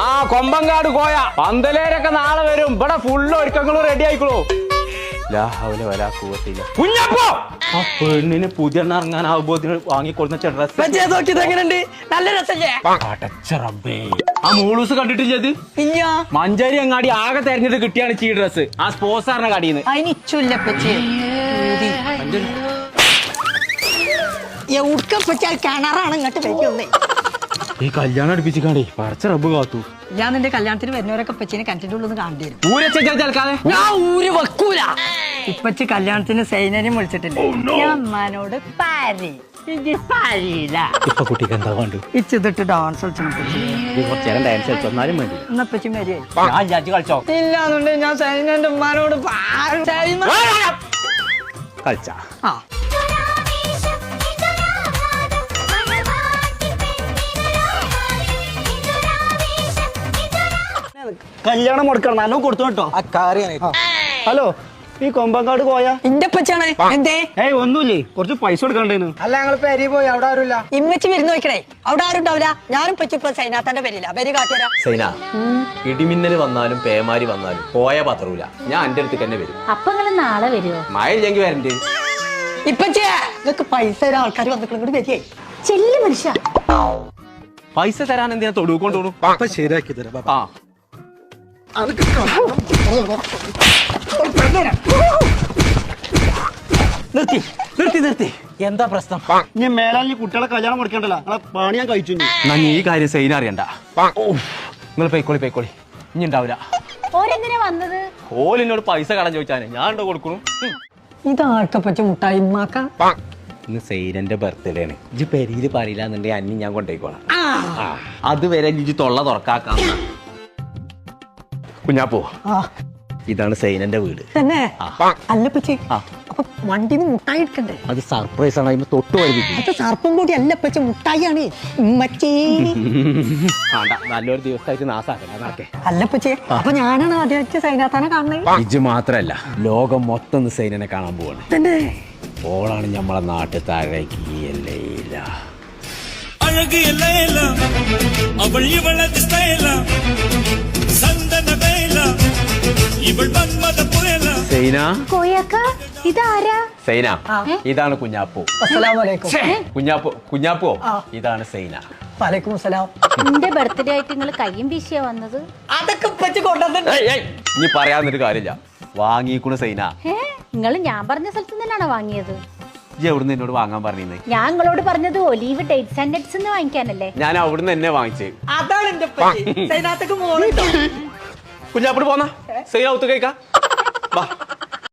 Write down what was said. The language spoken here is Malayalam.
ആ കൊമ്പങ്കാട് കോയ പന്തലേരൊക്കെ നാളെ വരും. ഇവിടെ ഫുള്ള് ഒരുക്കങ്ങളും റെഡി ആയിക്കോളൂ. കുഞ്ഞപ്പോ ആ പെണ്ണിന് പുതിയ ഇറങ്ങാനാവുമ്പോ വാങ്ങിക്കൊടുന്ന ഡ്രസ് നല്ല രസല്ലേ? ആ മൂളൂസ് കണ്ടിട്ടില്ലത്? മഞ്ചേരി അങ്ങാടി ആകെ തെരഞ്ഞെടുത്ത് കിട്ടിയാണ് ഈ ഡ്രസ്. ആ സ്പോർട്സാറിന്റെ കടയിന്ന് കിണറാണ് ഇങ്ങോട്ട് വെക്കുന്നേ. ഈ കല്യാണം അടുപ്പിച്ചിക്കാണ്ടേ പറിച്ച റബ്ബ് കാത്തു. ഞാൻ നിന്റെ കല്യാണത്തിന് വരുന്നവരൊക്കെ പച്ചിനെ കണ്ടിട്ട് ഉള്ളത് കാണേണ്ടി വരും. ഊരക്കാതെ ഞാൻ ഊര് വെക്കൂല. ഇപ്പച്ചി കല്യാണത്തിന് സൈനനെയും വിളിച്ചിട്ടില്ല. ഞാൻ അമ്മാനോട് ഇപ്പൊ കുട്ടിക്ക് എന്താ വേണ്ടു? ഇച്ചിട്ട് ഡാൻസ് കുറച്ചേരം ഡാൻസ് കളിച്ചോന്നാലും വേണ്ടി. എന്നപ്പച്ചി മരിയായി കളിച്ചോ? ഇല്ലാന്നുണ്ട് ഞാൻ സൈനന്റെ ഉമ്മാനോട് കളിച്ചാ. കല്യാണം മുടക്കണം നല്ലോ കൊടുത്തു കേട്ടോ. ഹലോ, ഈ കൊമ്പങ്കാട് പോയാ എന്റെ പച്ചാണ്. എന്തേ? ഒന്നുമില്ലേ, കുറച്ച് പൈസ കൊടുക്കണ്ടേന്. അല്ല ഞങ്ങൾ പേരി പോയി, അവിടെ ആരുമില്ല. ഇമ്മച്ചി വിരുന്ന് നോക്കണേ, അവിടെ ആരും ഉണ്ടാവില്ല. ഞാനും പറ്റി ഇപ്പൊ സൈനാത്തന്റെ പേരില്ല. പേര് കാട്ടിയരാ. സൈന, ഇടിമിന്നൽ വന്നാലും പേമാരി വന്നാലും പോയ പത്രൂല. ഞാൻ എന്റെ അടുത്ത് തന്നെ വരും. അപ്പൊ നിങ്ങള് നാളെ വരുമോ? മഴ ഇല്ലെങ്കിൽ വരണ്ട്. ഇപ്പച്ചേ നിങ്ങക്ക് പൈസ തരാൻ ആൾക്കാർ വന്നിട്ട് ഇങ്ങോട്ട് വരികയെ. ചെല്ലു മനുഷ്യ. പൈസ തരാൻ എന്തിനാ തൊടുക്കൊണ്ടോണു? ശരിയാക്കി തരാം. ആ നിർത്തി നിർത്തി നിർത്തി. എന്താ പ്രശ്നം? ഞാൻ മേലാൽ കുട്ടികളെ കല്യാണം മുടക്കണ്ടല്ലോ, പണി ഞാൻ കഴിച്ചു. ഞാൻ ഈ കാര്യം സൈന അറിയണ്ട. നിങ്ങൾ പൈക്കോളി ഇനി ഉണ്ടാവില്ല. ഓരെന്തിനാ വന്നത്? ഓലിനോട് പൈസ കടം ചോദിച്ചാനെ ഞാൻ ഉണ്ടോ കൊടുക്കണു. ഇതാർക്ക പച്ച മുട്ടായി ഉമ്മാക്ക. ഇന്ന് സൈനന്റെ ബർത്ത്ഡേ ആണ്. ഇജ്ജ് പെരിയില് പറയില്ല എന്നുണ്ടെങ്കിൽ അന്നി ഞാൻ കൊണ്ടുപോയിക്കോളാം. അതുവരെ ഇജ്ജ് തൊള്ള തുറക്കാക്കാം. കുഞ്ഞാപ്പോ, ഇതാണ് സൈനന്റെ വീട്. തന്നെ അല്ല പച്ചേ, അപ്പൊ വണ്ടിന്ന് മുട്ടായി എടുക്കണ്ടേ? അത് സർപ്രൈസ് ആണ്. അതിന് തൊട്ട് വരിപ്പിക്കും. അത് സർപ്പം കൂടി അല്ല പച്ച, മുട്ടായിയാണ്. നല്ലൊരു ദിവസമായിട്ട് നാസാക്കേ. അല്ല പച്ചേ, അപ്പൊ ഞാനാണ് ആദ്യമായിട്ട് സൈനാത്താനെ കാണുന്നത്. ഇജ്ജ് മാത്രല്ല, ലോകം മൊത്തം സൈനനെ കാണാൻ പോവാണ്. തന്നെ ഓളാണ് നമ്മളെ നാട്ടിൽ താഴേക്ക്. അഴകിയ ലൈല അവൾ ഇവളത് സ്റ്റൈല സന്ദന വേല ഇവൾ മന്മത പുയല. സൈന, കോയക്ക ഇതാരാ? സൈന ഇതാണ് കുഞ്ഞാപ്പു. അസ്സലാമലൈക്കും. കുഞ്ഞാപ്പു ഇതാണ് സൈന. വലൈക്കും അസ്സലാം. എന്റെ ബർത്ത്ഡേ ആയിട്ട് നിങ്ങൾ കയ്യും വീശിയാ വന്നത്? അതൊക്കെ പച്ച കൊണ്ടുവന്നിട്ട് ഇനി പറയാന്നൊരു കാര്യമില്ല. വാങ്ങിക്കൂണ് സൈന. നിങ്ങൾ ഞാൻ പറഞ്ഞ സ്ഥലത്ത് തന്നെയാണോ വാങ്ങിയത്? ഇജ്ജ് എവിടുന്ന് എന്നോട് വാങ്ങാൻ പറഞ്ഞേ? ഞാൻ നിങ്ങളോട് പറഞ്ഞത് ഒലീവ് ഡേറ്റ്സ് ആൻഡ് നട്ട്സ് വാങ്ങിക്കാനല്ലേ? ഞാൻ അവിടുന്ന് തന്നെ വാങ്ങിച്ചേ. അതാണ് എന്റെ സൈനാത്തക്ക് മോളുണ്ടോ? കുഞ്ഞാപ്പിട്ട് പോന്നാ സൈന ഒത്തു കഴിക്കാം.